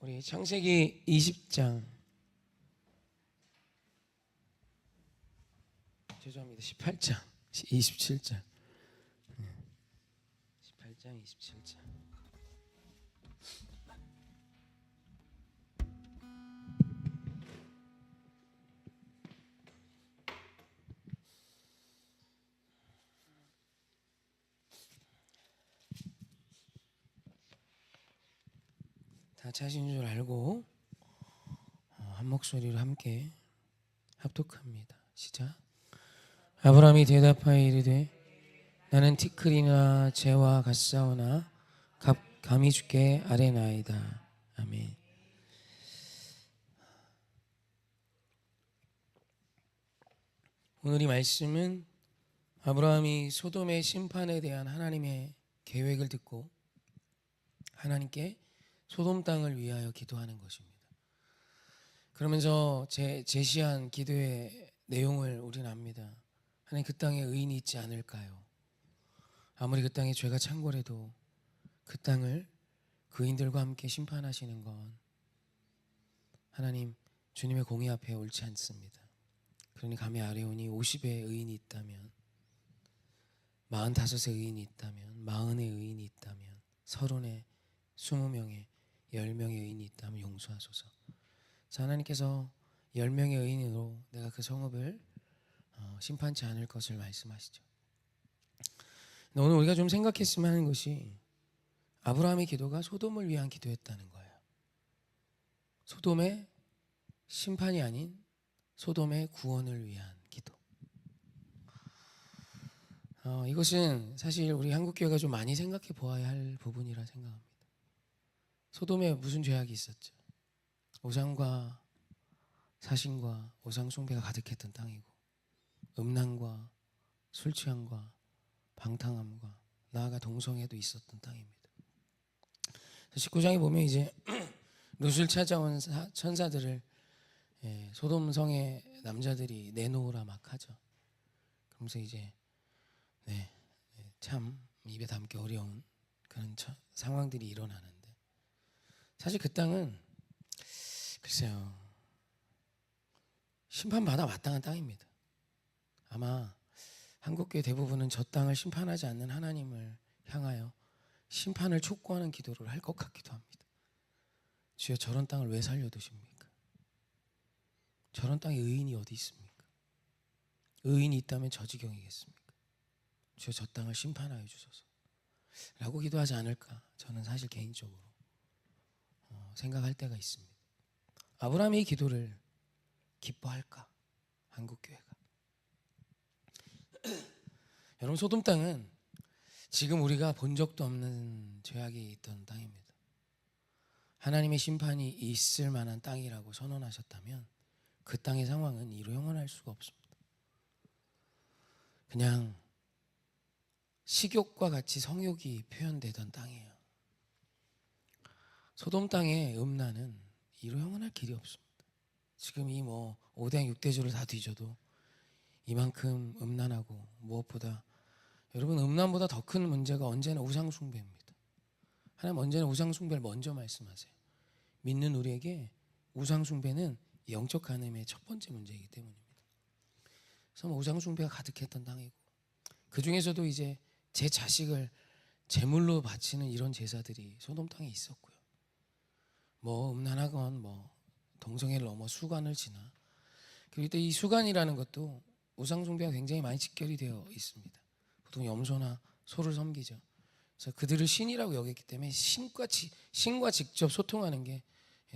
우리 창세기 20장 죄송합니다. 18장 27장 18장 27장 다 차신 줄 알고 한 목소리로 함께 합독합니다. 시작. 아브라함이 대답하여 이르되 나는 티끌이나 재와 같사오나 감히 주께 아뢰나이다. 아멘. 오늘 이 말씀은 아브라함이 소돔의 심판에 대한 하나님의 계획을 듣고 하나님께 소돔 땅을 위하여 기도하는 것입니다. 그러면서 제시한 기도의 내용을 우리는 압니다. 하나님, 그 땅에 의인이 있지 않을까요? 아무리 그 땅에 죄가 창궐해도 그 땅을 의인들과 함께 심판하시는 건 하나님 주님의 공의 앞에 옳지 않습니다. 그러니 감히 아뢰오니 50의 의인이 있다면, 45의 의인이 있다면, 40의 의인이 있다면, 30의 20명의 10명의 의인이 있다면 용서하소서. 자, 하나님께서 10명의 의인으로 내가 그 성읍을 심판치 않을 것을 말씀하시죠. 오늘 우리가 좀 생각했으면 하는 것이 아브라함의 기도가 소돔을 위한 기도였다는 거예요. 소돔의 심판이 아닌 소돔의 구원을 위한 기도. 이것은 사실 우리 한국교회가 좀 많이 생각해 보아야 할 부분이라 생각합니다. 소돔에 무슨 죄악이 있었죠? 우상과 사신과 우상 숭배가 가득했던 땅이고, 음란과 술 취함과 방탕함과 나아가 동성애도 있었던 땅입니다. 19장에 보면 이제 롯을 찾아온 천사들을 소돔 성의 남자들이 내놓으라 막 하죠. 그러면서 이제 참 입에 담기 어려운 그런 상황들이 일어나는데, 사실 그 땅은 글쎄요, 심판받아 마땅한 땅입니다. 아마 한국교회 대부분은 저 땅을 심판하지 않는 하나님을 향하여 심판을 촉구하는 기도를 할 것 같기도 합니다. 주여, 저런 땅을 왜 살려두십니까? 저런 땅에 의인이 어디 있습니까? 의인이 있다면 저 지경이겠습니까? 주여, 저 땅을 심판하여 주소서 라고 기도하지 않을까, 저는 사실 개인적으로 생각할 때가 있습니다. 아브라함의 이 기도를 기뻐할까, 한국교회가? 여러분, 소돔 땅은 지금 우리가 본 적도 없는 죄악이 있던 땅입니다. 하나님의 심판이 있을 만한 땅이라고 선언하셨다면 그 땅의 상황은 이루 영원할 수가 없습니다. 그냥 식욕과 같이 성욕이 표현되던 땅이에요. 소돔 땅의 음란은 이루 영원할 길이 없습니다. 지금 이 5대양 6대주를 다 뒤져도 이만큼 음란하고, 무엇보다 여러분, 음란보다 더 큰 문제가 언제나 우상숭배입니다. 하나님 언제나 우상숭배를 먼저 말씀하세요. 믿는 우리에게 우상숭배는 영적 간음의 첫 번째 문제이기 때문입니다. 그래서 우상숭배가 가득했던 땅이고, 그 중에서도 이제 제 자식을 제물로 바치는 이런 제사들이 소돔 땅에 있었고요. 음란하건 동성애를 넘어 수간을 지나, 그리고 또 이 수간이라는 것도 우상숭배가 굉장히 많이 직결이 되어 있습니다. 보통 염소나 소를 섬기죠. 그래서 그들을 신이라고 여겼기 때문에 신과 직접 소통하는 게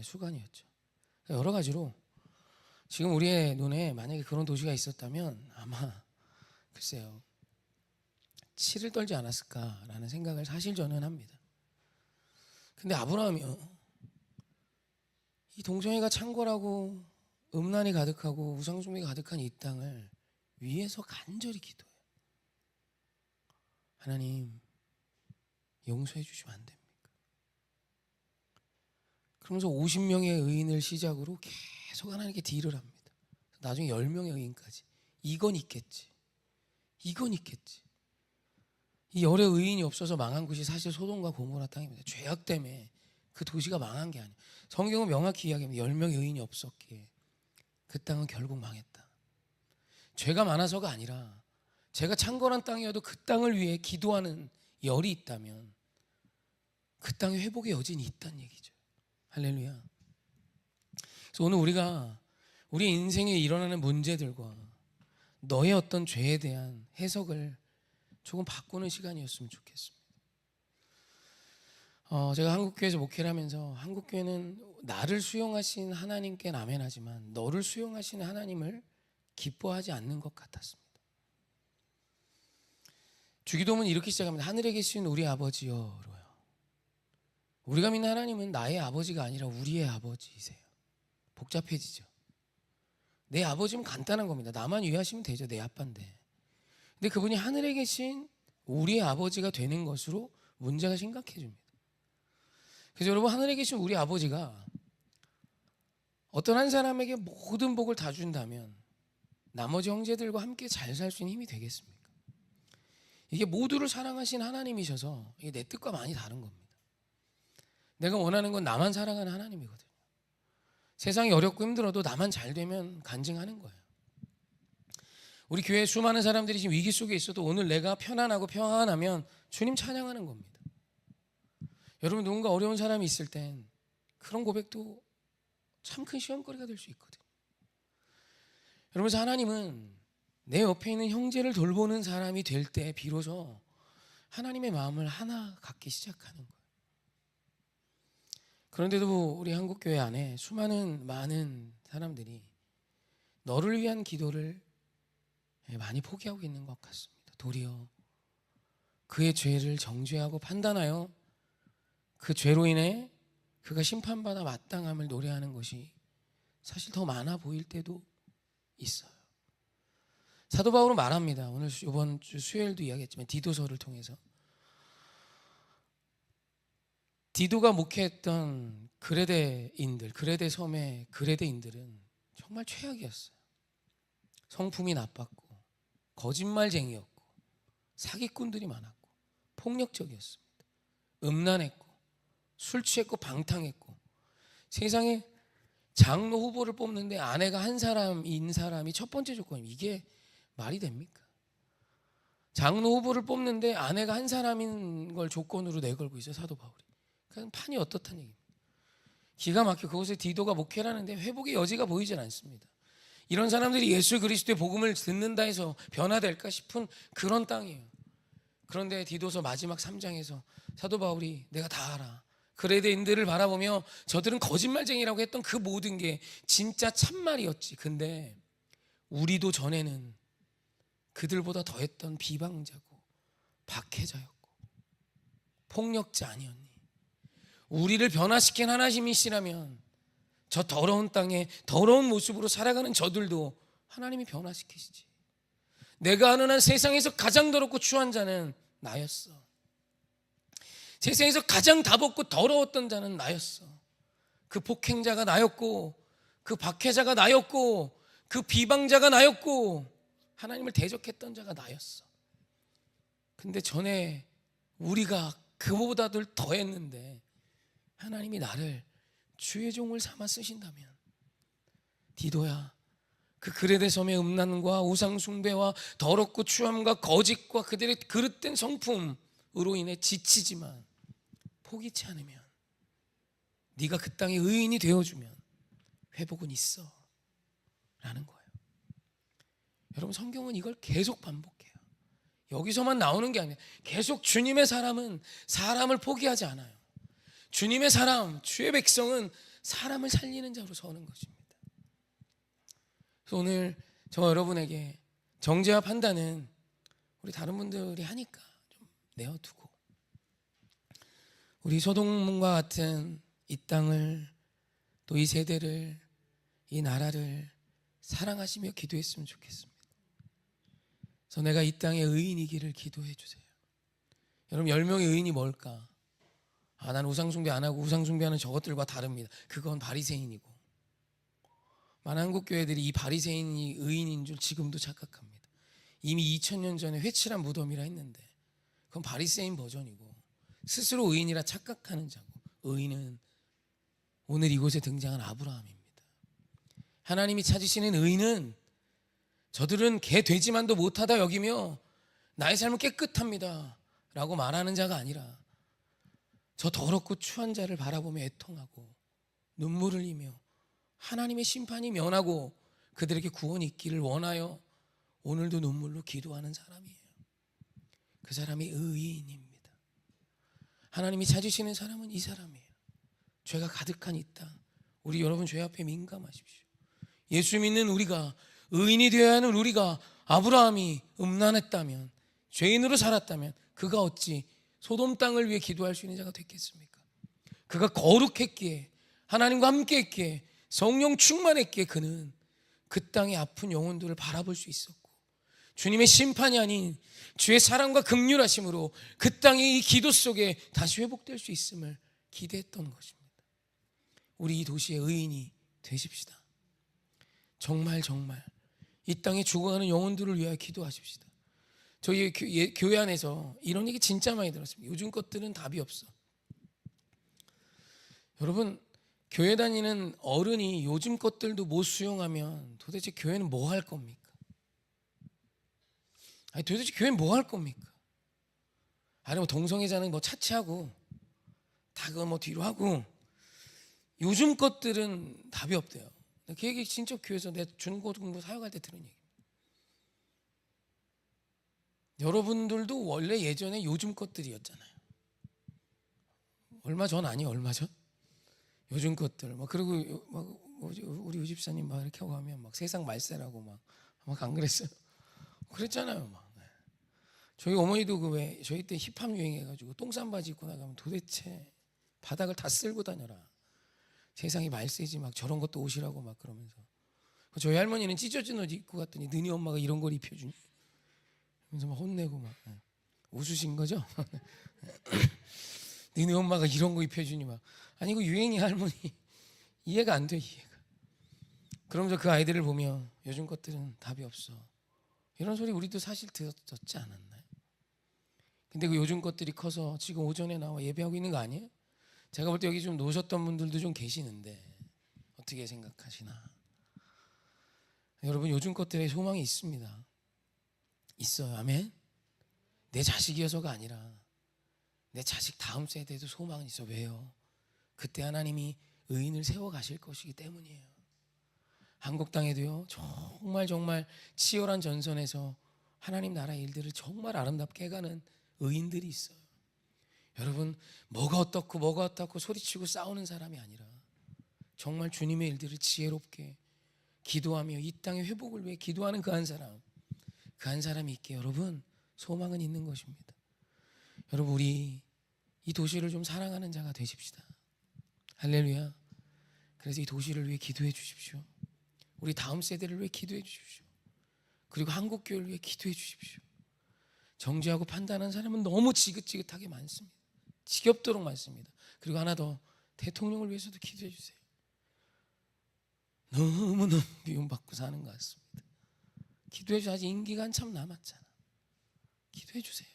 수간이었죠. 여러 가지로 지금 우리의 눈에 만약에 그런 도시가 있었다면 아마 글쎄요, 치를 떨지 않았을까라는 생각을 사실 저는 합니다. 근데 아브라함이요, 이 동성애가 창궐하고 음란이 가득하고 우상숭배가 가득한 이 땅을 위해서 간절히 기도해요. 하나님, 용서해 주시면 안 됩니까? 그러면서 50명의 의인을 시작으로 계속 하나님께 딜을 합니다. 나중에 10명의 의인까지. 이건 있겠지. 이 열의 의인이 없어서 망한 곳이 사실 소돔과 고모라 땅입니다. 죄악 때문에 그 도시가 망한 게 아니에요. 성경은 명확히 이야기합니다. 10명의 의인이 없었기에 그 땅은 결국 망했다. 죄가 많아서가 아니라 제가 창궐한 땅이어도 그 땅을 위해 기도하는 열이 있다면 그 땅에 회복의 여진이 있다는 얘기죠. 할렐루야. 그래서 오늘 우리가 우리 인생에 일어나는 문제들과 너의 어떤 죄에 대한 해석을 조금 바꾸는 시간이었으면 좋겠습니다. 제가 한국교회에서 목회를 하면서 한국교회는 나를 수용하신 하나님께 아멘하지만 너를 수용하신 하나님을 기뻐하지 않는 것 같았습니다. 주기도문은 이렇게 시작합니다. 하늘에 계신 우리 아버지여로요. 우리가 믿는 하나님은 나의 아버지가 아니라 우리의 아버지이세요. 복잡해지죠. 내 아버지는 간단한 겁니다. 나만 이해하시면 되죠. 내 아빠인데. 근데 그분이 하늘에 계신 우리의 아버지가 되는 것으로 문제가 심각해집니다. 그래서 여러분, 하늘에 계신 우리 아버지가 어떤 한 사람에게 모든 복을 다 준다면 나머지 형제들과 함께 잘 살 수 있는 힘이 되겠습니까? 이게 모두를 사랑하신 하나님이셔서 이게 내 뜻과 많이 다른 겁니다. 내가 원하는 건 나만 사랑하는 하나님이거든요. 세상이 어렵고 힘들어도 나만 잘 되면 간증하는 거예요. 우리 교회에 수많은 사람들이 지금 위기 속에 있어도 오늘 내가 편안하고 평안하면 주님 찬양하는 겁니다. 여러분, 누군가 어려운 사람이 있을 땐 그런 고백도 참 큰 시험거리가 될 수 있거든요. 여러분, 하나님은 내 옆에 있는 형제를 돌보는 사람이 될 때 비로소 하나님의 마음을 하나 갖기 시작하는 거예요. 그런데도 우리 한국교회 안에 많은 사람들이 너를 위한 기도를 많이 포기하고 있는 것 같습니다. 도리어 그의 죄를 정죄하고 판단하여 그 죄로 인해 그가 심판받아 마땅함을 노래하는 것이 사실 더 많아 보일 때도 있어요. 사도 바울은 말합니다. 오늘 이번 주 수요일도 이야기했지만 디도서를 통해서 디도가 목회했던 그레데 섬의 그레데인들은 정말 최악이었어요. 성품이 나빴고 거짓말쟁이였고 사기꾼들이 많았고 폭력적이었습니다. 음란했고 술 취했고 방탕했고 세상에 장로 후보를 뽑는데 아내가 한 사람인 사람이 첫 번째 조건입니다. 이게 말이 됩니까? 장로 후보를 뽑는데 아내가 한 사람인 걸 조건으로 내걸고 있어요, 사도 바울이. 그러니까 판이 어떻다는 얘기입니다. 기가 막혀 그곳에 디도가 목회를 하는데 회복의 여지가 보이질 않습니다. 이런 사람들이 예수 그리스도의 복음을 듣는다 해서 변화될까 싶은 그런 땅이에요. 그런데 디도서 마지막 3장에서 사도 바울이 내가 다 알아. 그레데인들을 바라보며 저들은 거짓말쟁이라고 했던 그 모든 게 진짜 참말이었지. 근데 우리도 전에는 그들보다 더했던 비방자고 박해자였고 폭력자 아니었니? 우리를 변화시킨 하나님이시라면 저 더러운 땅에 더러운 모습으로 살아가는 저들도 하나님이 변화시키시지. 내가 아는 한 세상에서 가장 더럽고 추한 자는 나였어. 세상에서 가장 다벗고 더러웠던 자는 나였어. 그 폭행자가 나였고 그 박해자가 나였고 그 비방자가 나였고 하나님을 대적했던 자가 나였어. 근데 전에 우리가 그보다들 더했는데 하나님이 나를 주의 종을 삼아 쓰신다면 디도야, 그 그레데 섬의 음란과 우상숭배와 더럽고 추함과 거짓과 그들의 그릇된 성품으로 인해 지치지만 포기치 않으면 네가 그 땅의 의인이 되어주면 회복은 있어 라는 거예요. 여러분, 성경은 이걸 계속 반복해요. 여기서만 나오는 게 아니에요. 계속 주님의 사람은 사람을 포기하지 않아요. 주님의 사람, 주의 백성은 사람을 살리는 자로 서는 것입니다. 그래서 오늘 저와 여러분에게 정죄와 판단은 우리 다른 분들이 하니까 좀 내어두고 우리 소돔과 같은 이 땅을 또 이 세대를 이 나라를 사랑하시며 기도했으면 좋겠습니다. 그래서 내가 이 땅의 의인이기를 기도해 주세요. 여러분, 10명의 의인이 뭘까? 난 우상숭배 안 하고 우상숭배하는 저것들과 다릅니다. 그건 바리새인이고 많은 한국교회들이 이 바리새인이 의인인 줄 지금도 착각합니다. 이미 2000년 전에 회칠한 무덤이라 했는데 그건 바리새인 버전이고 스스로 의인이라 착각하는 자고 의인은 오늘 이곳에 등장한 아브라함입니다. 하나님이 찾으시는 의인은 저들은 개 돼지만도 못하다 여기며 나의 삶은 깨끗합니다 라고 말하는 자가 아니라 저 더럽고 추한 자를 바라보며 애통하고 눈물을 흘리며 하나님의 심판이 면하고 그들에게 구원이 있기를 원하여 오늘도 눈물로 기도하는 사람이에요. 그 사람이 의인입니다. 하나님이 찾으시는 사람은 이 사람이에요. 죄가 가득한 이 땅, 우리 여러분 죄 앞에 민감하십시오. 예수 믿는 우리가, 의인이 되어야 하는 우리가 아브라함이 음란했다면, 죄인으로 살았다면 그가 어찌 소돔 땅을 위해 기도할 수 있는 자가 됐겠습니까? 그가 거룩했기에, 하나님과 함께했기에, 성령 충만했기에 그는 그 땅의 아픈 영혼들을 바라볼 수 있었고, 주님의 심판이 아닌 주의 사랑과 긍휼하심으로 그 땅의 이 기도 속에 다시 회복될 수 있음을 기대했던 것입니다. 우리 이 도시의 의인이 되십시다. 정말 이 땅에 죽어가는 영혼들을 위하여 기도하십시다. 저희 교회 안에서 이런 얘기 진짜 많이 들었습니다. 요즘 것들은 답이 없어. 여러분, 교회 다니는 어른이 요즘 것들도 못 수용하면 도대체 교회는 뭐 할 겁니까? 아니, 도대체 교회는 뭐 할 겁니까? 아니, 뭐 동성애자는 뭐 차치하고 다 그거 뭐 뒤로 하고, 요즘 것들은 답이 없대요. 그 얘기 진짜 교회에서 내가 중고등부 사역할 때 들은 얘기. 여러분들도 원래 예전에 요즘 것들이었잖아요. 얼마 전 아니에요? 얼마 전? 요즘 것들. 막 그리고 막 우리 유집사님 막 이렇게 하고 하면 막 세상 말세라고 막 안 그랬어요? 그랬잖아요. 막. 저희 어머니도 그 왜 저희 때 힙합 유행해가지고 똥싼 바지 입고 나가면 도대체 바닥을 다 쓸고 다녀라. 세상이 말세지 막 저런 것도 옷이라고 막 그러면서. 저희 할머니는 찢어진 옷 입고 갔더니 너희 엄마가 이런 걸 입혀주니? 그래서 막 혼내고 막 웃으신 거죠? 너희 엄마가 이런 거 입혀주니 막. 아니 그 유행이 할머니 이해가 안 돼, 이해가. 그러면서 그 아이들을 보며 요즘 것들은 답이 없어, 이런 소리 우리도 사실 들었지 않았나요? 근데 그 요즘 것들이 커서 지금 오전에 나와 예배하고 있는 거 아니에요? 제가 볼 때 여기 좀 노셨던 분들도 좀 계시는데 어떻게 생각하시나? 여러분, 요즘 것들에 소망이 있습니다. 있어요. 아멘. 내 자식이어서가 아니라 내 자식 다음 세대에도 소망은 있어. 왜요? 그때 하나님이 의인을 세워 가실 것이기 때문이에요. 한국 땅에도요, 정말 치열한 전선에서 하나님 나라 일들을 정말 아름답게 해가는 의인들이 있어요. 여러분, 뭐가 어떻고 소리치고 싸우는 사람이 아니라 정말 주님의 일들을 지혜롭게 기도하며 이 땅의 회복을 위해 기도하는 그 한 사람이 있기에 여러분, 소망은 있는 것입니다. 여러분, 우리 이 도시를 좀 사랑하는 자가 되십시다. 할렐루야. 그래서 이 도시를 위해 기도해 주십시오. 우리 다음 세대를 위해 기도해 주십시오. 그리고 한국 교회를 위해 기도해 주십시오. 정죄하고 판단하는 사람은 너무 지긋지긋하게 많습니다. 지겹도록 많습니다. 그리고 하나 더, 대통령을 위해서도 기도해 주세요. 너무너무 미움받고 사는 것 같습니다. 기도해 주세요. 아직 임기가 한참 남았잖아. 기도해 주세요.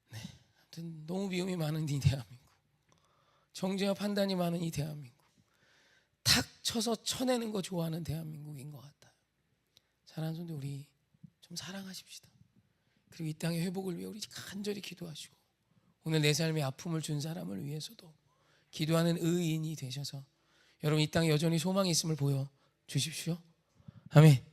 네, 아무튼 너무 미움이 많은 이 대한민국, 정죄와 판단이 많은 이 대한민국, 탁 쳐서 쳐내는 거 좋아하는 대한민국인 것 같아요. 사랑하는 성도, 우리 좀 사랑하십시다. 그리고 이 땅의 회복을 위해 우리 간절히 기도하시고, 오늘 내 삶에 아픔을 준 사람을 위해서도 기도하는 의인이 되셔서 여러분 이 땅에 여전히 소망이 있음을 보여 주십시오. 아멘.